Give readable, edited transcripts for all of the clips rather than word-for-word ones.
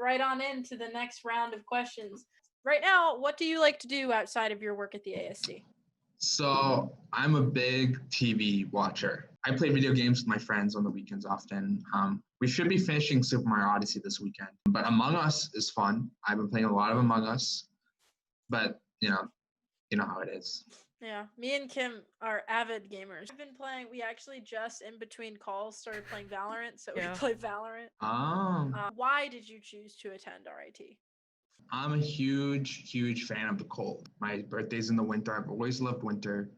right on into the next round of questions. Right now, what do you like to do outside of your work at the ASC? So I'm a big TV watcher. I play video games with my friends on the weekends often. We should be finishing Super Mario Odyssey this weekend, but Among Us is fun. I've been playing a lot of Among Us, but you know how it is. Yeah, me and Kim are avid gamers. We've been playing, we actually just in between calls started playing Valorant, so we play Valorant. Why did you choose to attend RIT? I'm a huge fan of the cold. My birthday's in the winter. I've always loved winter.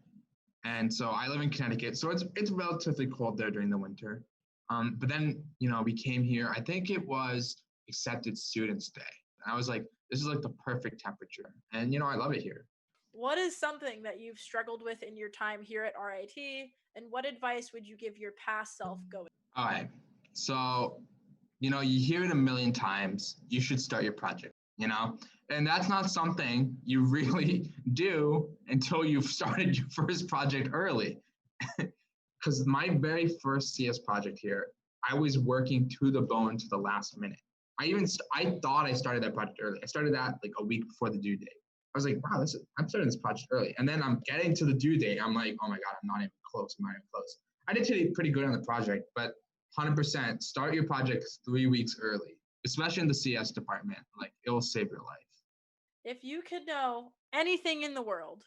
And so I live in Connecticut, so it's relatively cold there during the winter. But then, we came here, I think it was Accepted Students Day. And I was like, this is like the perfect temperature. And, I love it here. What is something that you've struggled with in your time here at RIT? And what advice would you give your past self going? All right. So, you hear it a million times. You should start your project, and that's not something you really do until you've started your first project early. Because my very first CS project here, I was working to the bone to the last minute. I thought I started that project early. I started that like a week before the due date. I was like, wow, I'm starting this project early. And then I'm getting to the due date. I'm like, oh my God, I'm not even close. I did pretty good on the project, but 100% start your project 3 weeks early, especially in the CS department. Like, it will save your life. If you could know anything in the world,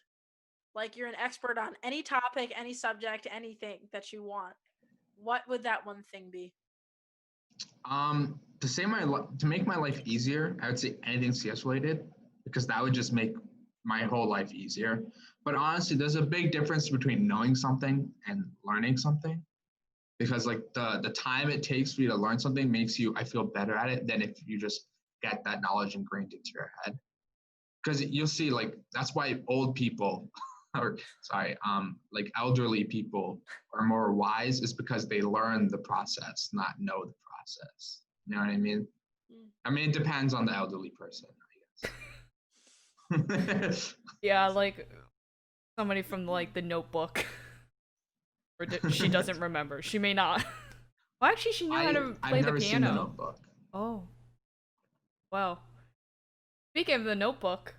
like you're an expert on any topic, any subject, anything that you want, what would that one thing be? To make my life easier, I would say anything CS related, because that would just make my whole life easier. But honestly, there's a big difference between knowing something and learning something, because like the time it takes for you to learn something makes you, I feel, better at it than if you just get that knowledge ingrained into your head. Because you'll see, like, that's why old people like elderly people are more wise, is because they learn the process, not know the process. You know what I mean? I mean, it depends on the elderly person, I guess. Yeah, like somebody from like The Notebook. Or she doesn't remember. She may not. Well, actually, she knew how to play I've the never piano. Seen The Notebook. Oh. Well. Speaking of The Notebook,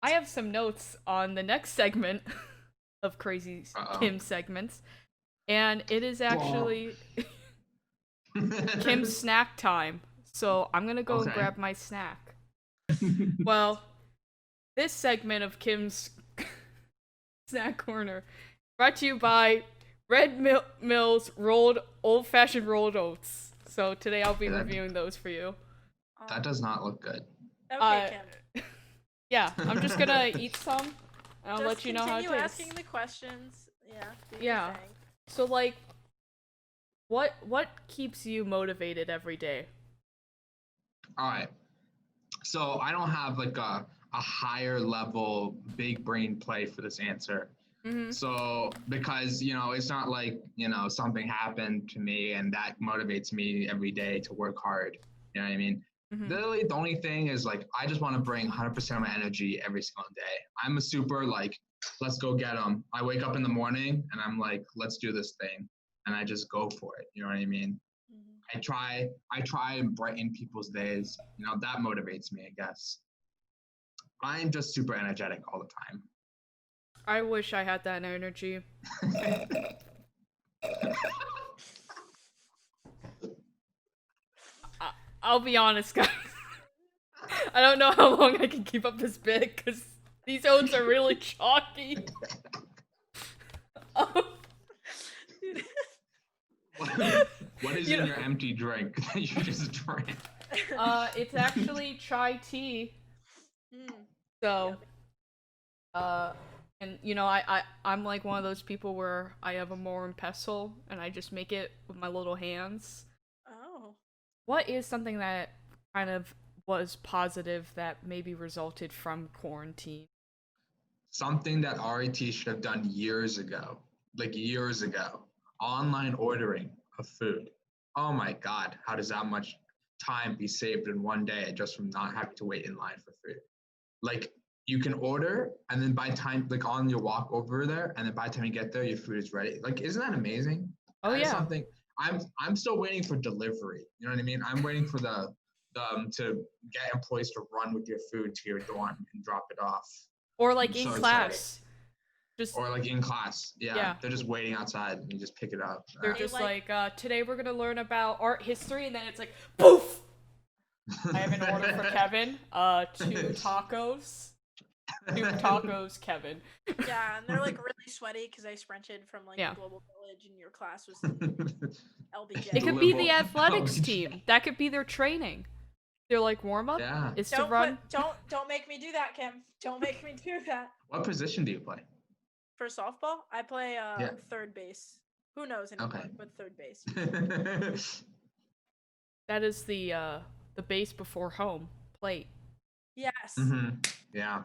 I have some notes on the next segment of Crazy Kim segments. And it is actually Kim's snack time. So I'm gonna go and grab my snack. Well, this segment of Kim's Snack Corner brought to you by Red Mill's old-fashioned rolled oats. So today I'll be reviewing those for you. That does not look good. Okay, Kim. Yeah, I'm just gonna eat some, and I'll let you know how it tastes. Continue asking the questions. Yeah. So like, what keeps you motivated every day? All right. So I don't have like a higher level big brain play for this answer. Mm-hmm. So because, it's not like, something happened to me and that motivates me every day to work hard. You know what I mean? Mm-hmm. Literally, the only thing is like, I just want to bring 100% of my energy every single day. I'm a super like, let's go get them. I wake up in the morning and I'm like, let's do this thing. And I just go for it. You know what I mean? Mm-hmm. I try and brighten people's days. That motivates me, I guess. I'm just super energetic all the time. I wish I had that energy. I'll be honest, guys. I don't know how long I can keep up this bit, because these oats are really chalky. What is in your empty drink that you just drank? It's actually chai tea. So, and I'm like one of those people where I have a Morin pestle and I just make it with my little hands. Oh. What is something that kind of was positive that maybe resulted from quarantine? Something that RIT should have done years ago. Like years ago. Online ordering of food. Oh my God, how does that much time be saved in one day just from not having to wait in line for food? Like, you can order, and then by time, like on your walk over there, and then by the time you get there, your food is ready. Like, isn't that amazing? Oh, that yeah. Something I'm still waiting for delivery. You know what I mean? I'm waiting for the to get employees to run with your food to your dorm and drop it off. Or like in class. Or like in class. Yeah. They're just waiting outside and you just pick it up. They're just like, today we're gonna learn about art history, and then it's like, poof! I have an order for Kevin. 2 tacos. 2 tacos, Kevin. Yeah, and they're like really sweaty because I sprinted from like the Global Village, and your class was LBJ. It could be the athletics team. That could be their training. They're like warm up. Yeah. It's to run. Don't make me do that, Kim. Don't make me do that. What position do you play? For softball, I play third base. Who knows anymore? But third base. That is the base before home plate. Yes. Mm-hmm. Yeah.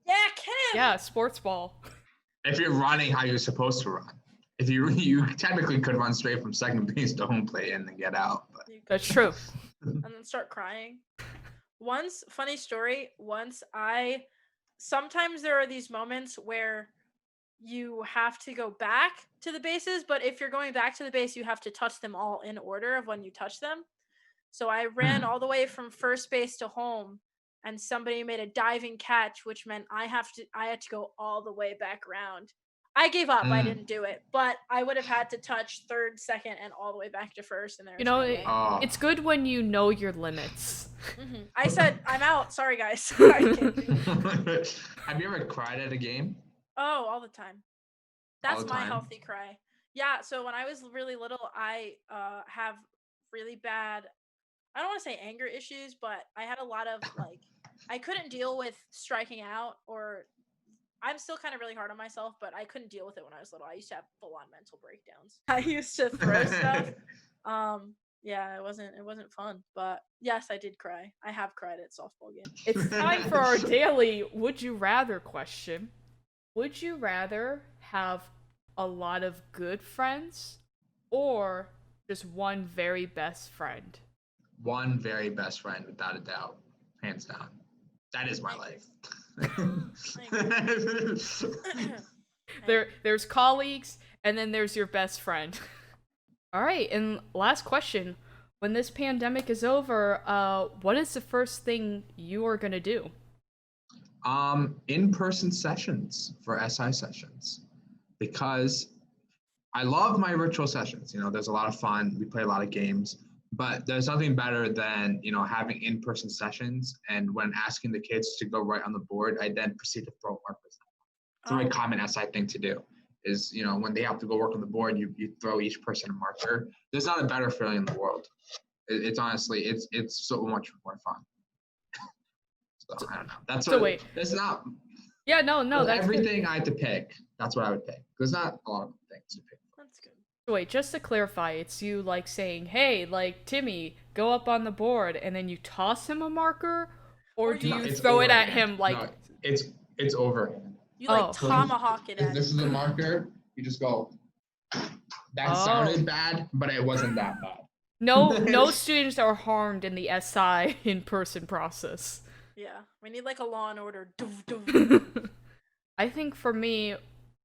Yeah, Kim. Yeah, sports ball. If you're running how you're supposed to run, if you technically could run straight from second base to home plate and then get out. But. That's true. And then start crying. Funny story. Sometimes there are these moments where you have to go back to the bases, but if you're going back to the base, you have to touch them all in order of when you touch them. So I ran all the way from first base to home, and somebody made a diving catch, which meant I had to go all the way back around. I gave up. I didn't do it, but I would have had to touch third, second, and all the way back to first. And it's good when you know your limits. Mm-hmm. I said, I'm out. Sorry, guys. I can't do it. Have you ever cried at a game? Oh, all the time. That's my healthy cry. Yeah, so when I was really little, I have really bad, I don't want to say anger issues, but I had a lot of like, I couldn't deal with striking out, or I'm still kind of really hard on myself, but I couldn't deal with it when I was little. I used to have full-on mental breakdowns. I used to throw stuff. Yeah, it wasn't fun, but yes, I did cry. I have cried at softball games. It's time for our daily would you rather question. Would you rather have a lot of good friends or just one very best friend? One very best friend, without a doubt. Hands down. That is my life. There's colleagues, and then there's your best friend. All right, and last question. When this pandemic is over, what is the first thing you are going to do? In-person sessions for SI sessions, because I love my virtual sessions. There's a lot of fun. We play a lot of games, but there's nothing better than, having in-person sessions. And when asking the kids to go write on the board, I then proceed to throw markers. It's a very common SI thing to do is, when they have to go work on the board, you throw each person a marker. There's not a better feeling in the world. It's honestly, it's so much more fun. So I don't know. That's it's not. Yeah, no. That's everything good. I had to pick. That's what I would pick. There's not a lot of things to pick. That's good. So wait, just to clarify, it's you like saying, "Hey, like Timmy, go up on the board," and then you toss him a marker, or do you throw it at him like? No, it's over. You tomahawk it at him. This is a marker. You just go. That sounded bad, but it wasn't that bad. No students are harmed in the SI in-person process. Yeah, we need like a Law and Order. I think for me,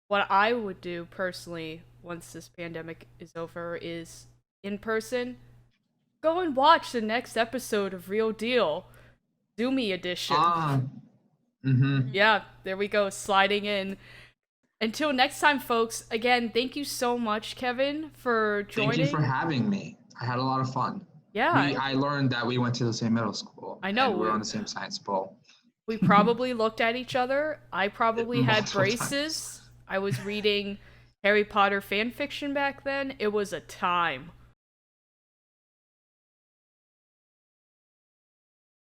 what I would do personally once this pandemic is over is in person. Go and watch the next episode of Real Deal, Zoomy edition. Yeah, there we go, sliding in. Until next time, folks. Again, thank you so much, Kevin, for joining. Thank you for having me. I had a lot of fun. Yeah. I learned that we went to the same middle school. I know. We're on the same science pole. We probably looked at each other. I probably had braces. I was reading Harry Potter fan fiction back then. It was a time.